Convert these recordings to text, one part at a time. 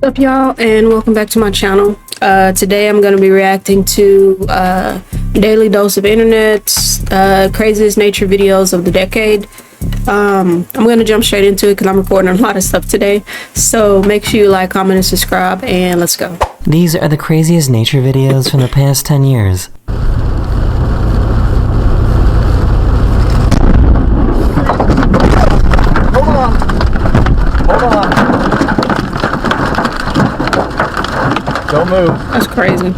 What's up, y'all, and welcome back to my channel. Today I'm going to be reacting to daily dose of internet's craziest nature videos of the decade. I'm going to jump straight into it because I'm recording a lot of stuff today. So make sure you like, comment, and subscribe, and let's go. These are the craziest nature videos from the past 10 years. Don't move. That's crazy. I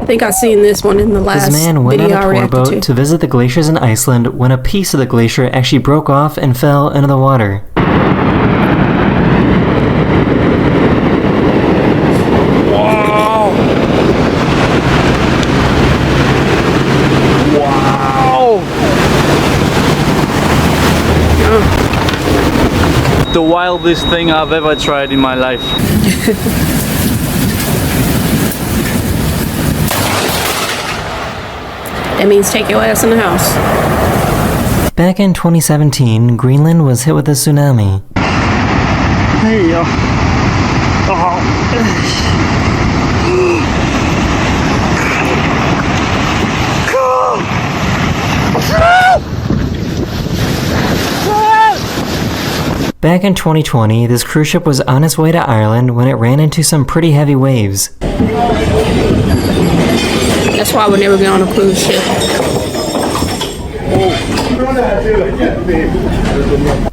think I seen this one in the last This man went on video a I tour reacted boat to visit the glaciers in Iceland when a piece of the glacier actually broke off and fell into the water. The wildest thing I've ever tried in my life. That means take your ass in the house. Back in 2017, Greenland was hit with a tsunami. Hey, Back in 2020, this cruise ship was on its way to Ireland when it ran into some pretty heavy waves. That's why I would never get on a cruise ship.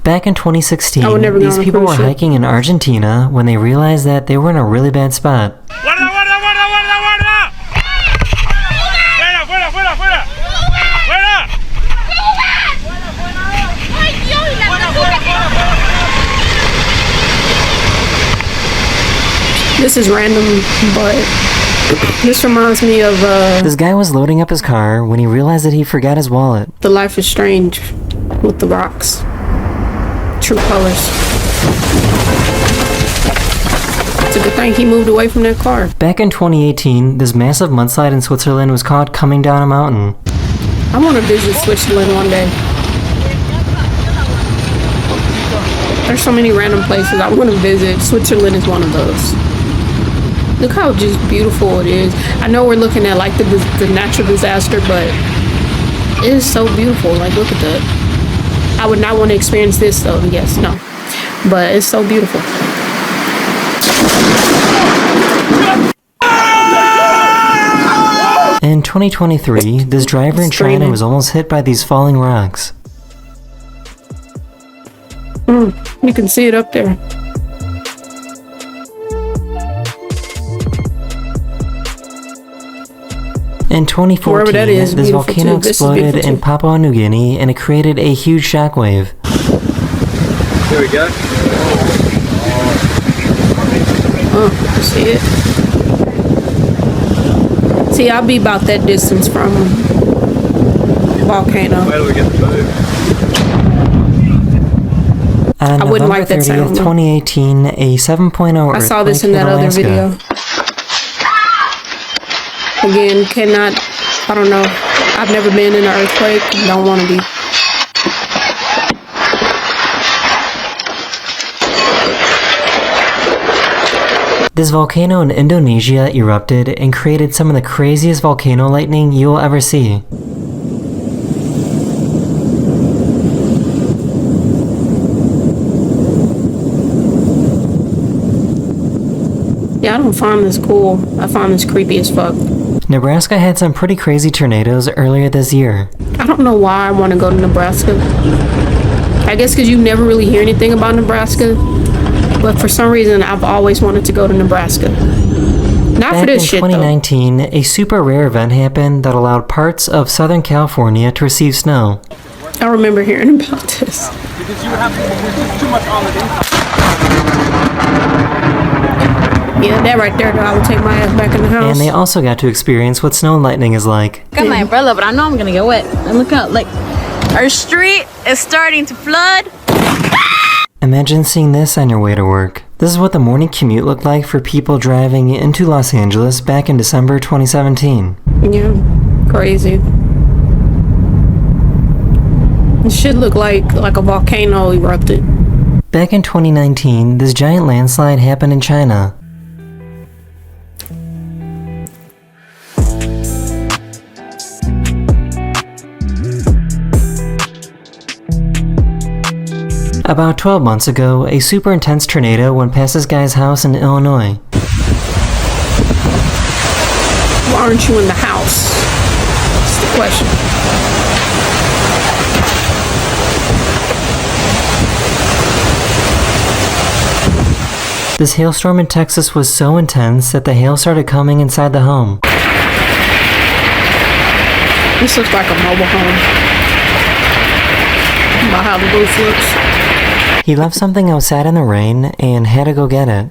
Back in 2016, I would never go these on a people cruise were ship. hiking in Argentina when they realized that they were in a really bad spot. This is random, but this reminds me of This guy was loading up his car when he realized that he forgot his wallet. The Life is Strange with the rocks. True colors. It's a good thing he moved away from that car. Back in 2018, this massive mudslide in Switzerland was caught coming down a mountain. I want to visit Switzerland one day. There's so many random places I want to visit. Switzerland is one of those. Look how just beautiful it is. I know we're looking at like the natural disaster, but it is so beautiful. Like, look at that. I would not want to experience this though. Yes, no. But it's so beautiful. In 2023, this driver in China was almost hit by these falling rocks. You can see it up there. In 2014, that is, this beautiful volcano too. This is exploded beautiful in too. Papua New Guinea and it created a huge shockwave. Here we go. Oh, you see it? See, I'll be about that distance from volcano. Where do we get the boat? On I wouldn't November like that 30th, sound, though. 2018, a 7.0 I saw this earthquake in that hit other Alaska. video. Again, cannot, I don't know. I've never been in an earthquake. Don't want to be. This volcano in Indonesia erupted and created some of the craziest volcano lightning you will ever see. Yeah, I don't find this cool. I find this creepy as fuck. Nebraska had some pretty crazy tornadoes earlier this year. I don't know why I want to go to Nebraska. I guess because you never really hear anything about Nebraska. But for some reason, I've always wanted to go to Nebraska. Not Back for this in shit, though. 2019, a super rare event happened that allowed parts of Southern California to receive snow. I remember hearing about this. Because you have too much on it. Yeah, that right there, though, I would take my ass back in the house. And they also got to experience what snow and lightning is like. Got my umbrella, but I know I'm gonna get wet. And look out, like, our street is starting to flood. Imagine seeing this on your way to work. This is what the morning commute looked like for people driving into Los Angeles back in December 2017. Yeah. crazy. This shit look like a volcano erupted. Back in 2019, this giant landslide happened in China. About 12 months ago, a super intense tornado went past this guy's house in Illinois. Why aren't you in the house? That's the question. This hailstorm in Texas was so intense that the hail started coming inside the home. This looks like a mobile home. About how the roof looks. He left something outside in the rain and had to go get it.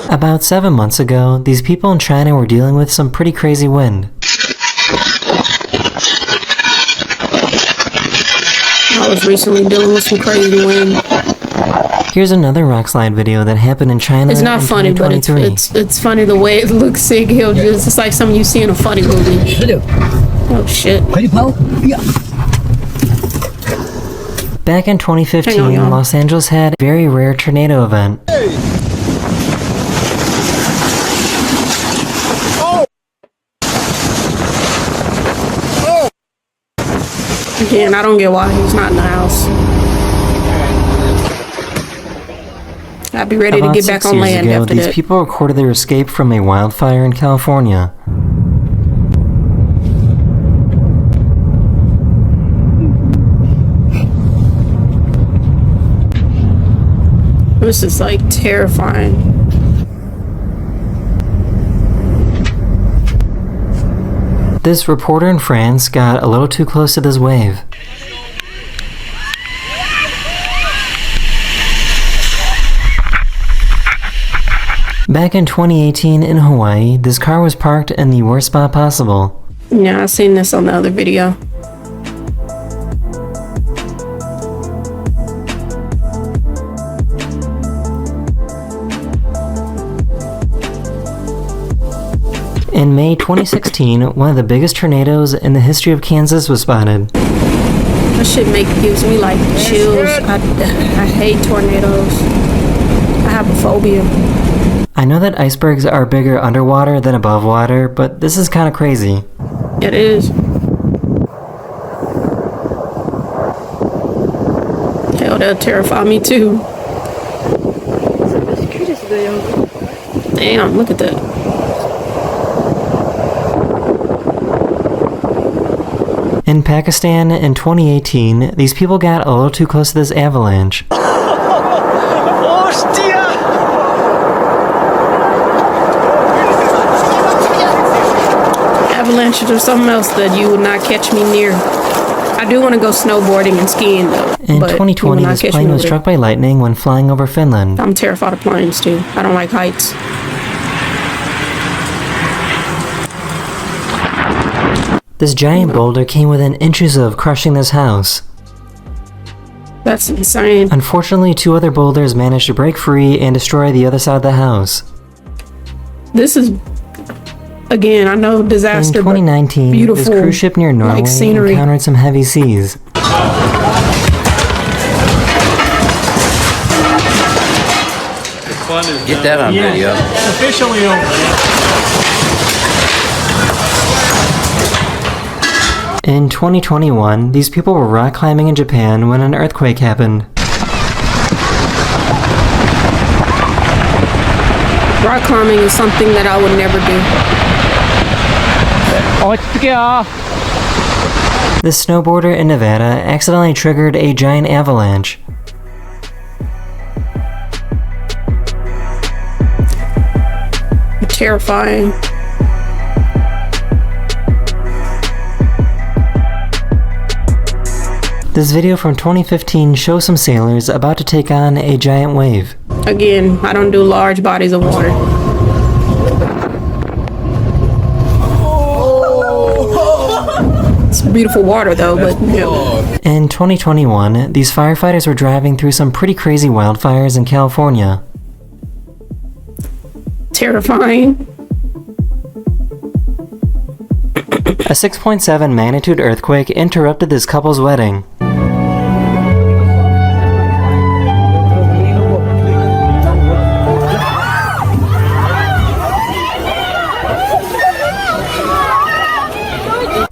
About 7 months ago, these people in China were dealing with some pretty crazy wind. I was recently dealing with some crazy wind. Here's another rock slide video that happened in China. It's not in funny, but it's funny the way it looks sick. It's like something you see in a funny movie. Oh shit. Back in 2015, Los Angeles had a very rare tornado event. Again, I don't get why he's not in the house. I'd be ready to get back on land after that. These people recorded their escape from a wildfire in California. This is like terrifying. This reporter in France got a little too close to this wave. Back in 2018 in Hawaii, this car was parked in the worst spot possible. Yeah, I seen this on the other video. In May 2016, one of the biggest tornadoes in the history of Kansas was spotted. That shit gives me like chills. I hate tornadoes. I have a phobia. I know that icebergs are bigger underwater than above water, but this is kind of crazy. It is. Hell, that'll terrify me too. Damn, look at that. In Pakistan in 2018, these people got a little too close to this avalanche. Avalanches or something else that you would not catch me near. I do want to go snowboarding and skiing though. In 2020, this plane was struck by lightning when flying over Finland. I'm terrified of planes too. I don't like heights. This giant boulder came within inches of crushing this house. That's insane. Unfortunately, 2 other boulders managed to break free and destroy the other side of the house. This is, again, I know disaster, in 2019, beautiful, this cruise ship near Norway encountered some heavy seas. Get that on video. Officially over. In 2021, these people were rock climbing in Japan when an earthquake happened. Rock climbing is something that I would never do. This snowboarder in Nevada accidentally triggered a giant avalanche. Terrifying. This video from 2015 shows some sailors about to take on a giant wave. Again, I don't do large bodies of water. It's beautiful water though, but In 2021, these firefighters were driving through some pretty crazy wildfires in California. terrifying. A 6.7 magnitude earthquake interrupted this couple's wedding.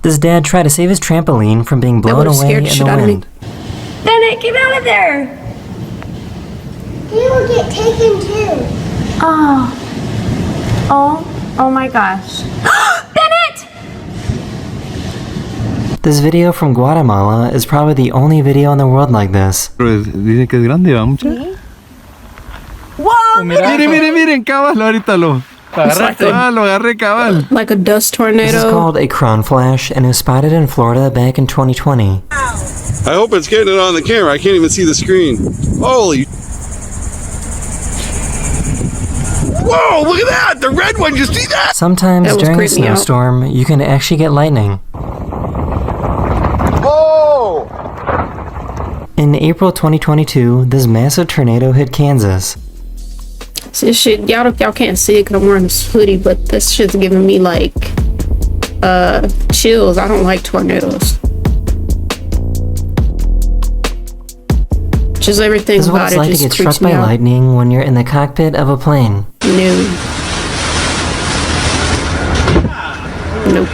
This dad tried to save his trampoline from being blown would've away scared in the the shit out of me. wind. Bennett, get out of there! He will get taken too. Oh my gosh. Bennett! This video from Guatemala is probably the only video in the world like this. Dicen que es grande, ¿va mucha? Whoa! Miren, cabal, ahorita lo agarraste. Lo agarré, cabal. Like a dust This is tornado. called a crown flash and it was spotted in Florida back in 2020. I hope it's getting it on the camera. I can't even see the screen. Holy. Whoa, look at that! The red one, you see that? Sometimes That was during a creeping me out. snowstorm, you can actually get lightning. Oh! In April 2022, this massive tornado hit Kansas. See, this shit, y'all can't see it because I'm wearing this hoodie, but this shit's giving me like chills. I don't like tornadoes. Just everything This is what about it's it like to just get creeps struck me by out. lightning when you're in the cockpit of a plane. No. Nope.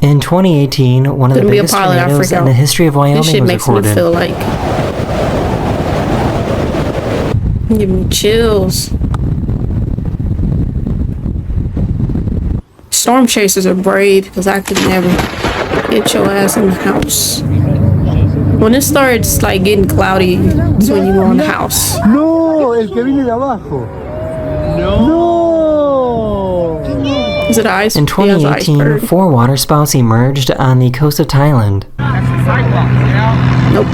In 2018, one of the Couldn't be a biggest pilot, I tornadoes freak in the out. history of This Wyoming shit was makes me recorded. feel like give me chills. Storm chasers are brave because I could never get your ass in the house. When it starts like getting cloudy, is when you go in the house. No, el que viene de abajo. No. Is it ice? In Yeah, it's 2018, iceberg. 4 waterspouts emerged on the coast of Thailand. Nope.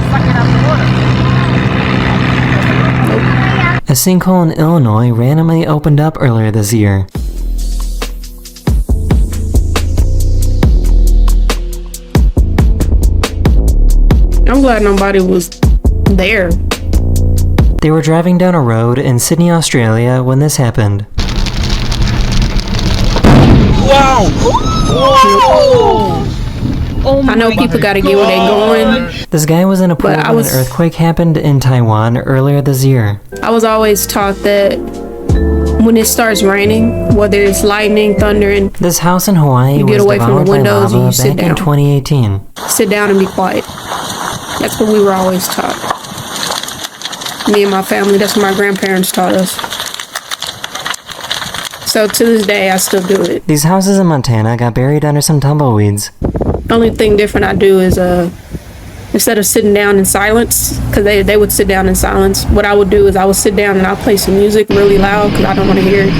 A sinkhole in Illinois randomly opened up earlier this year. I'm glad nobody was there. They were driving down a road in Sydney, Australia when this happened. I know people gotta get where they going. This guy was in a pool But I when was- an earthquake happened in Taiwan earlier this year. I was always taught that when it starts raining, whether it's lightning, thunder, and This house in Hawaii You get was away from the devoured by windows and lava you sit back in down. 2018. sit down and be quiet. That's what we were always taught. Me and my family, that's what my grandparents taught us. So to this day, I still do it. These houses in Montana got buried under some tumbleweeds. Only thing different I do is instead of sitting down in silence, because they would sit down in silence, what I would do is I would sit down and I'll play some music really loud because I don't want to hear it.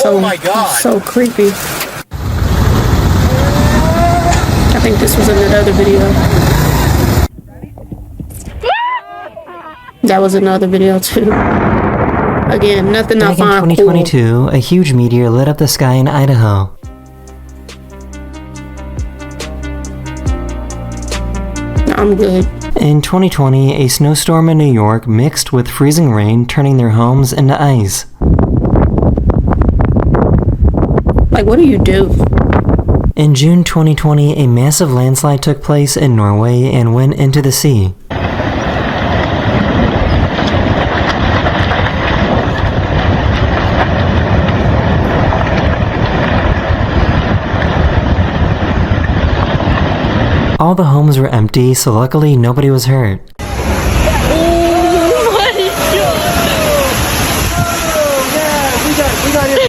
So, oh my God. So creepy. I think this was in another video. That was another video too. Again, nothing I Back in find cool. 2022, a huge meteor lit up the sky in Idaho. I'm good. In 2020, a snowstorm in New York mixed with freezing rain, turning their homes into ice. Like, what do you do? In June 2020, a massive landslide took place in Norway and went into the sea. All the homes were empty, so luckily nobody was hurt.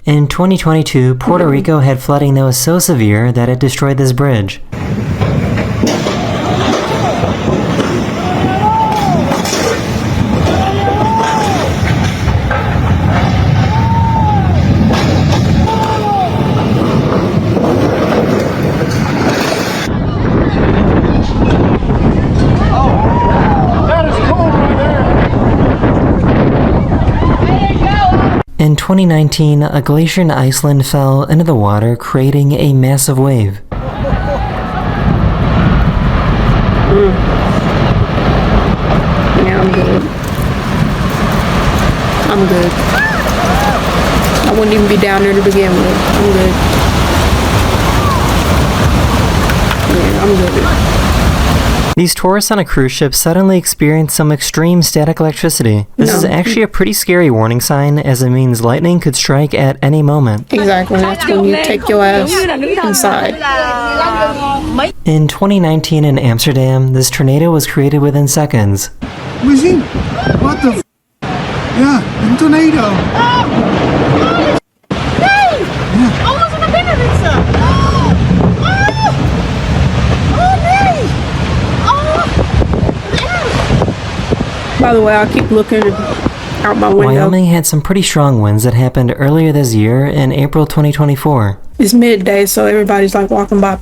In 2022, Puerto Rico had flooding that was so severe that it destroyed this bridge. In 2019, a glacier in Iceland fell into the water, creating a massive wave. Yeah, I'm good. I'm good. I wouldn't even be down there to begin with. I'm good. Yeah, I'm good. These tourists on a cruise ship suddenly experience some extreme static electricity. This is actually a pretty scary warning sign, as it means lightning could strike at any moment. Exactly. That's when you take your ass inside. In 2019 in Amsterdam, this tornado was created within seconds. Machine? What the f? Yeah, een tornado. By the way, I keep looking out my window. Wyoming had some pretty strong winds that happened earlier this year in April 2024. It's midday, so everybody's like walking by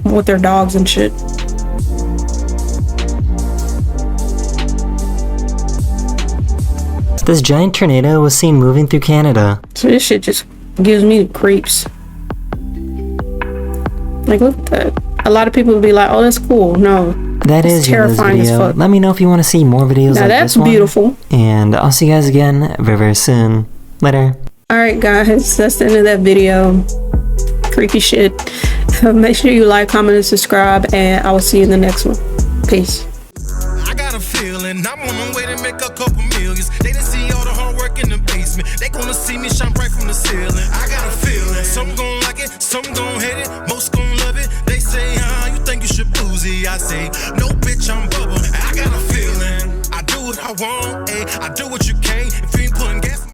with their dogs and shit. This giant tornado was seen moving through Canada. So this shit just gives me the creeps. Like, look at that. A lot of people would be like, oh, that's cool. No. That is your terrifying as video. fuck. Let me know if you want to see more videos Now like that's this one. beautiful. And I'll see you guys again very, very soon. Later. Alright guys, that's the end of that video. Creepy shit. Make sure you like, comment, and subscribe, and I will see you in the next one. Peace. I got a feeling I'm on the way to make a couple millions. They didn't see all the hard work in the basement. They gonna see me shine bright from the ceiling. I got a feeling some gon' like it, some gon' hate it, most gon' love it. They say, you think you should boozy? I say, no.